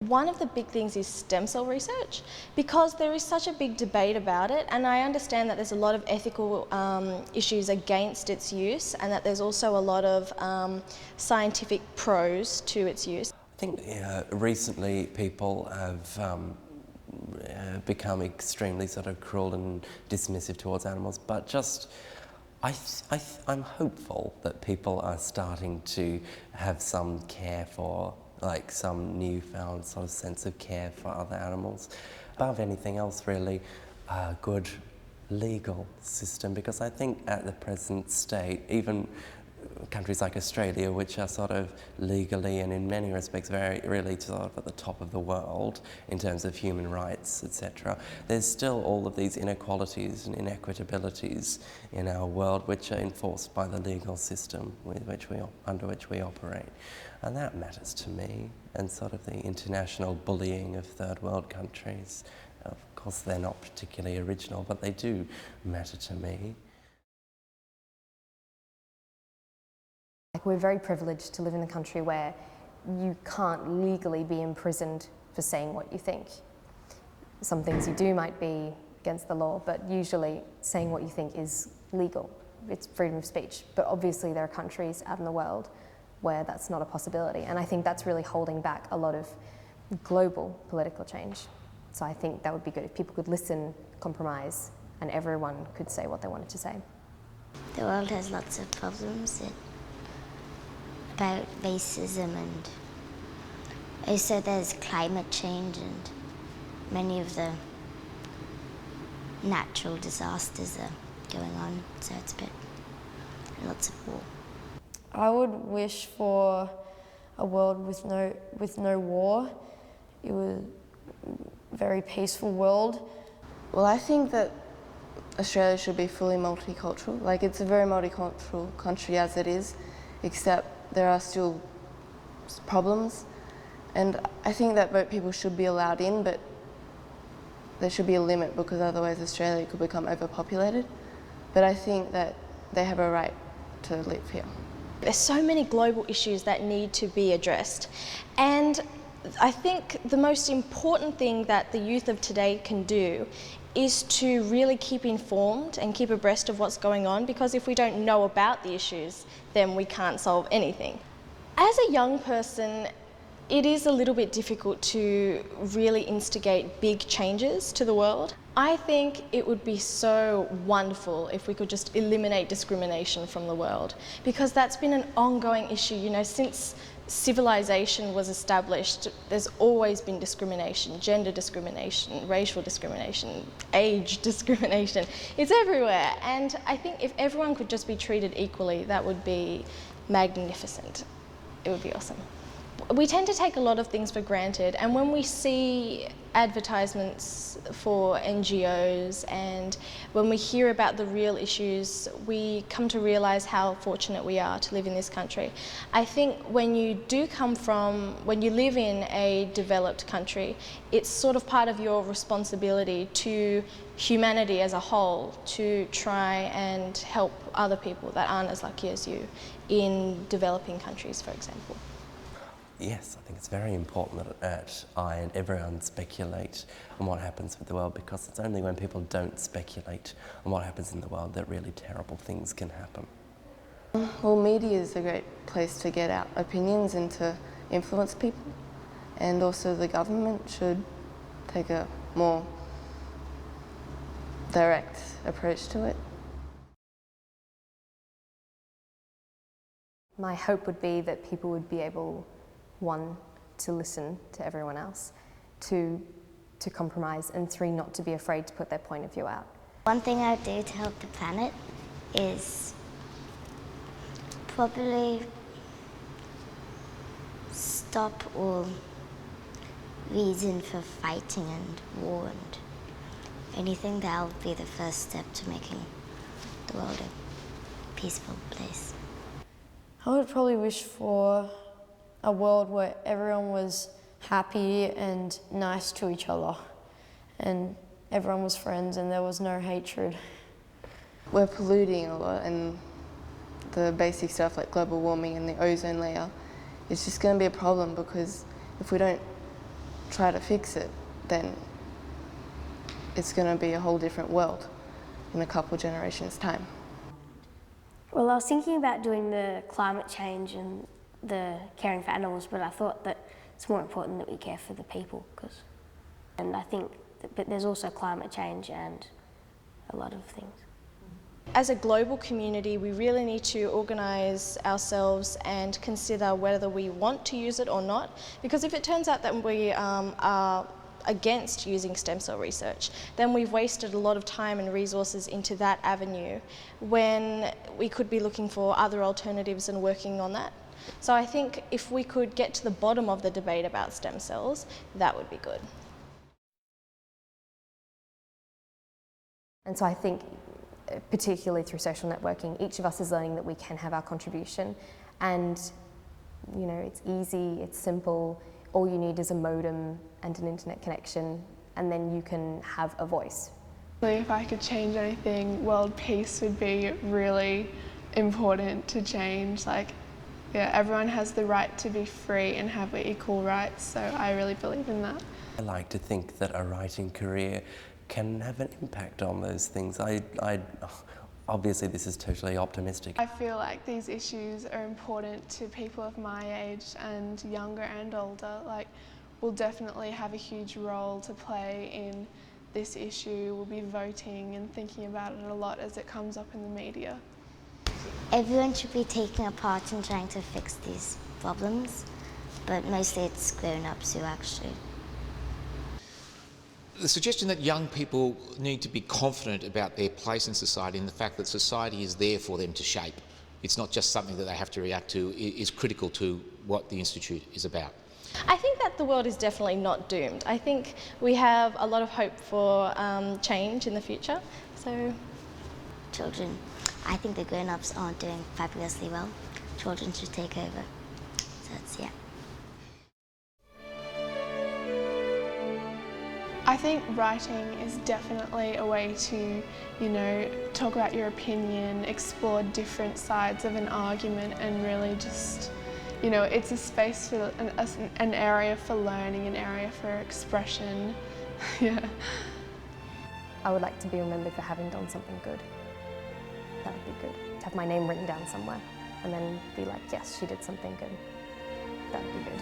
One of the big things is stem cell research, because there is such a big debate about it, and I understand that there's a lot of ethical issues against its use, and that there's also a lot of scientific pros to its use. I think recently people have become extremely sort of cruel and dismissive towards animals, but just I'm hopeful that people are starting to have some care for, like some newfound sort of sense of care for other animals. Above anything else, really, a good legal system, because I think at the present state, even countries like Australia, which are sort of legally and in many respects really sort of at the top of the world in terms of human rights, etc., there's still all of these inequalities and inequitabilities in our world which are enforced by the legal system under which we operate. And that matters to me, and sort of the international bullying of third world countries. Of course, they're not particularly original, but they do matter to me. We're very privileged to live in a country where you can't legally be imprisoned for saying what you think. Some things you do might be against the law, but usually saying what you think is legal. It's freedom of speech. But obviously there are countries out in the world where that's not a possibility, and I think that's really holding back a lot of global political change. So I think that would be good if people could listen, compromise, and everyone could say what they wanted to say. The world has lots of problems about racism, and also there's climate change and many of the natural disasters are going on, so it's a bit lots of war. I would wish for a world with no war. It was a very peaceful world. Well, I think that Australia should be fully multicultural. Like, it's a very multicultural country as it is, except there are still problems. And I think that boat people should be allowed in, but there should be a limit, because otherwise Australia could become overpopulated. But I think that they have a right to live here. There's so many global issues that need to be addressed, and I think the most important thing that the youth of today can do is to really keep informed and keep abreast of what's going on, because if we don't know about the issues, then we can't solve anything. As a young person, it is a little bit difficult to really instigate big changes to the world. I think it would be so wonderful if we could just eliminate discrimination from the world, because that's been an ongoing issue. You know, since civilization was established, there's always been discrimination, gender discrimination, racial discrimination, age discrimination. It's everywhere, and I think if everyone could just be treated equally, that would be magnificent. It would be awesome. We tend to take a lot of things for granted, and when we see advertisements for NGOs and when we hear about the real issues, we come to realise how fortunate we are to live in this country. I think when you live in a developed country, it's sort of part of your responsibility to humanity as a whole to try and help other people that aren't as lucky as you in developing countries, for example. Yes, I think it's very important that I and everyone speculate on what happens with the world, because it's only when people don't speculate on what happens in the world that really terrible things can happen. Well, media is a great place to get out opinions and to influence people, and also the government should take a more direct approach to it. My hope would be that people would be able, one, to listen to everyone else, two, to compromise, and three, not to be afraid to put their point of view out. One thing I would do to help the planet is probably stop all reason for fighting and war and anything that will be the first step to making the world a peaceful place. I would probably wish for a world where everyone was happy and nice to each other, and everyone was friends and there was no hatred. We're polluting a lot, and the basic stuff like global warming and the ozone layer is just going to be a problem, because if we don't try to fix it, then it's going to be a whole different world in a couple generations' time. Well, I was thinking about doing the climate change and the caring for animals, but I thought that it's more important that we care for the people, and I think but there's also climate change and a lot of things. As a global community, we really need to organise ourselves and consider whether we want to use it or not, because if it turns out that we are against using stem cell research, then we've wasted a lot of time and resources into that avenue when we could be looking for other alternatives and working on that. So I think if we could get to the bottom of the debate about stem cells, that would be good. And so I think, particularly through social networking, each of us is learning that we can have our contribution. And, you know, it's easy, it's simple. All you need is a modem and an internet connection, and then you can have a voice. If I could change anything, world peace would be really important to change. Like, yeah, everyone has the right to be free and have equal rights, so I really believe in that. I like to think that a writing career can have an impact on those things. Obviously this is totally optimistic. I feel like these issues are important to people of my age and younger and older. Like, we'll definitely have a huge role to play in this issue. We'll be voting and thinking about it a lot as it comes up in the media. Everyone should be taking a part in trying to fix these problems, but mostly it's grown-ups who actually. The suggestion that young people need to be confident about their place in society and the fact that society is there for them to shape, it's not just something that they have to react to, is critical to what the Institute is about. I think that the world is definitely not doomed. I think we have a lot of hope for change in the future. So, Children. I think the grown-ups aren't doing fabulously well. Children should take over. So that's, yeah. I think writing is definitely a way to, you know, talk about your opinion, explore different sides of an argument, and really just, you know, it's a space for an area for learning, an area for expression. Yeah. I would like to be remembered for having done something good. That would be good. To have my name written down somewhere and then be like, yes, she did something good. That would be good.